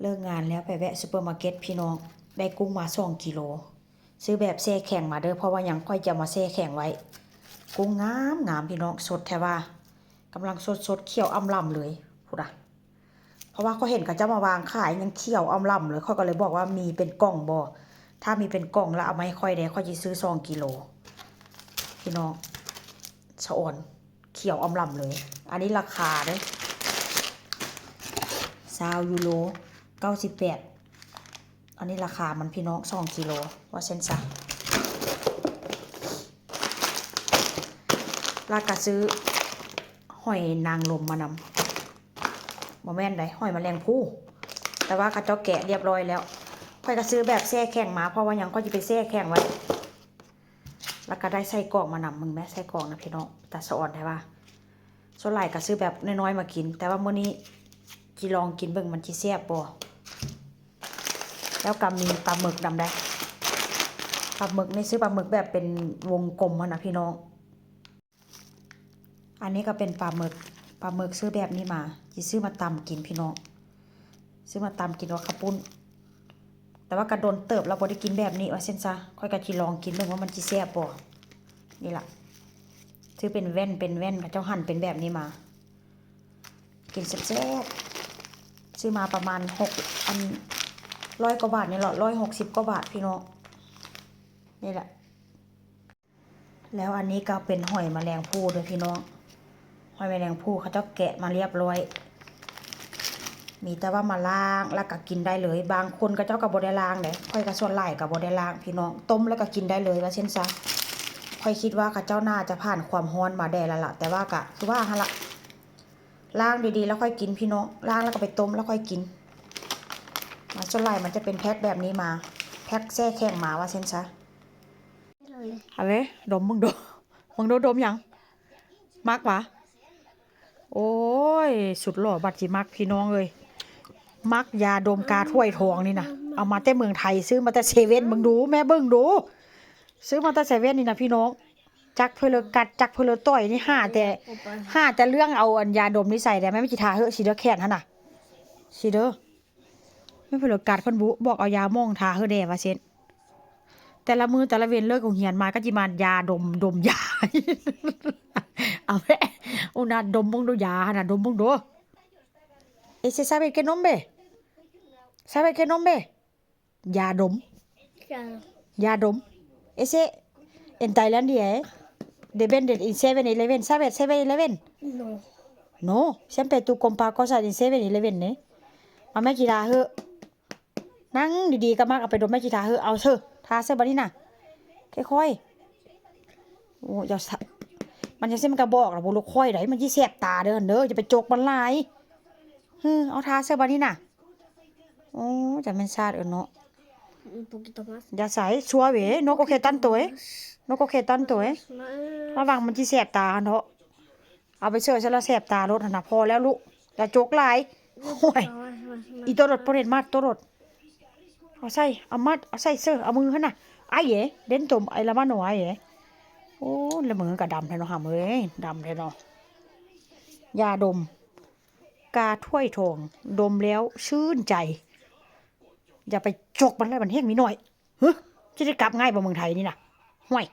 เลิกงานแล้วไปแวะซูเปอร์มาร์เก็ตพี่น้องได้กุ้งมา2 กิโลซื้อแบบแช่แข็งมาเด้อเพราะว่ายังค่อยจะมาแช่แข็งไว้กุ้งงามพี่น้องสดแท้ว่ากำลังสดเขียวอำลำเลยพูดอ่ะเพราะว่าเขาเห็นเขาจะมาวางขายยังเขียวอำลำเลยเขาก็เลยบอกว่ามีเป็นกล่องบ่ถ้ามีเป็นกล่องแล้วเอามาให้ค่อยได้ค่อยจะซื้อ2 กิโลพี่น้องสะอ่อนเขียวอำลำเลยอันนี้ราคาเด้20 ยูโร98อันนี้ราคามันพี่น้อง2 กิโลว่าเส้นซะลากกะซื้อหอยนางรมมานำบ่แม่นได้หอยแมลงภู่แต่ว่ากระเจ้าแกะเรียบร้อยแล้วค่อยก็ซื้อแบบแช่แข็งมาเพราะว่ายังก็จะไปแช่แข็งไว้แล้วก็ได้ใส่กล่องมานำมึงแม่ใส่กล่องนะพี่น้องแต่สะอ่อนได้ป่ะส่วนหลายก็ซื้อแบบน้อยๆมากินแต่ว่ามื้อนี้จิลองกินเบิ่งมันสิแซ่บบ่แล้วก็มีปลาหมึกนำได้ปลาหมึกนี่ซื้อปลาหมึกแบบเป็นวงกลมนะพี่น้องอันนี้ก็เป็นปลาหมึกซื้อแบบนี้มาสิซื้อมาตำกินพี่น้องซื้อมาตำกินว่าข้าวปุ้นแต่ว่ากระโดนเติบเราบ่ได้กินแบบนี้ว่าเส้นซะค่อยก็สิลองกินเบิ่งว่ามันสิแซ่บบ่นี่ล่ะซื้อเป็นแว่นเขาเจ้าหั่นเป็นแบบนี้มากินแซ่บๆซื้อมาประมาณ100 กว่าบาทนี่แหละ160 กว่าบาทพี่น้องนี่แหละแล้วอันนี้ก็เป็นหอยแมลงภู่ด้วยพี่น้องหอยแมลงภู่เขาเจ้าแกะมาเรียบร้อยมีแต่ว่ามาล้างแล้วก็กินได้เลยบางคนก็เจ้าก็บ่ได้ล้างเด้ค่อยก็ส่วนหลายก็บ่ได้ล้างพี่น้องต้มแล้วก็กินได้เลยว่าเช่นซะค่อยคิดว่าเขาเจ้าน่าจะผ่านความร้อนมาได้แล้วล่ะแต่ว่าก็คือว่าหั่นล่ะล้างดีๆแล้วค่อยกินพี่น้องล้างแล้วก็ไปต้มแล้วค่อยกินมาส่วนหลายมันจะเป็นแพ็คแบบนี้มาแพ็คแช่แข็งมาว่าเช่นซะเอาเลยดมมึงดูดมยังมักวะโอ้ยสุดหล่อบัดจิมักพี่น้องเลยมักยาดมกาถ้วยทองนี่นะเอามาแต่เมืองไทยซื้อมาแต่เซเว่นมึงดูแม่เบิ่งดูซื้อมาแต่เซเว่นนี่นะพี่น้องจักเพลกัดจักเพลต่อยนี่ห้าแต่เรื่องเอาอันยาดมนี่ใส่แต่แม่ไม่จิทาเฮ้อสิเด้อแขนหั่นน่ะสิเด้อไม่เพลกัดเพิ่นบุบอกเอายาม่องทาเฮ้อแด่ว่าเซ็นแต่ละมือแต่ละเว้นเลิกโรงเรียนมาก็จิมายาดมยาเอาแม่อุณาดมมึงดูยาน่ะดมมึงดูEse sabe qué nombre? ¿Sabe qué nombre? Yadom. Yadom. Ese en Tailandia, ¿eh? De vender en 7-Eleven. ¿Sabes 7-Eleven? No. No. Siempre tú compras cosas en 7-Eleven, ¿eh? เอาแม่กีฬาเหอะนั่งดีๆก็มากเอาไปดมแม่กีฬาเหอะเอาเถอะทาเสื้อบันนี้น่ะค่อยๆโอ้อย่ามันจะเส้นมันกระบอกหรอบุรุษค่อยไหนมันยี่แสบตาเด้อจะไปโจกมันลายเอาทาเสื้อบันนี้น่ะโอ้จะเป็นชาติเนาะ Un poquito más. Ya sabes, suave, no coge tanto, no coge tanto, ระวังมันที่แสบตาเนาะเอาไปเชื่อฉันแล้วแสบตารถนะพอแล้วลูกอย่าโจกหลายโอ้ยอีตัวรถประเด็นมัดตัวรถเอาใส่เอามัดเอาใส่เสื้อเอามือหั่นน่ะไอ้เอ๋เด่นตุ่มไอ้ละมันหนูไอ้เอ๋โอ้แล้วมือก็ดำเลยเนาะหำเอ้ยดำเลยเนาะยาดมกาถ้วยทองดมแล้วชื่นใจอย่าไปจกมันเลยมันแห้งมีหน่อยจะได้กลับง่ายกว่าเมืองไทยนี่นะห่วย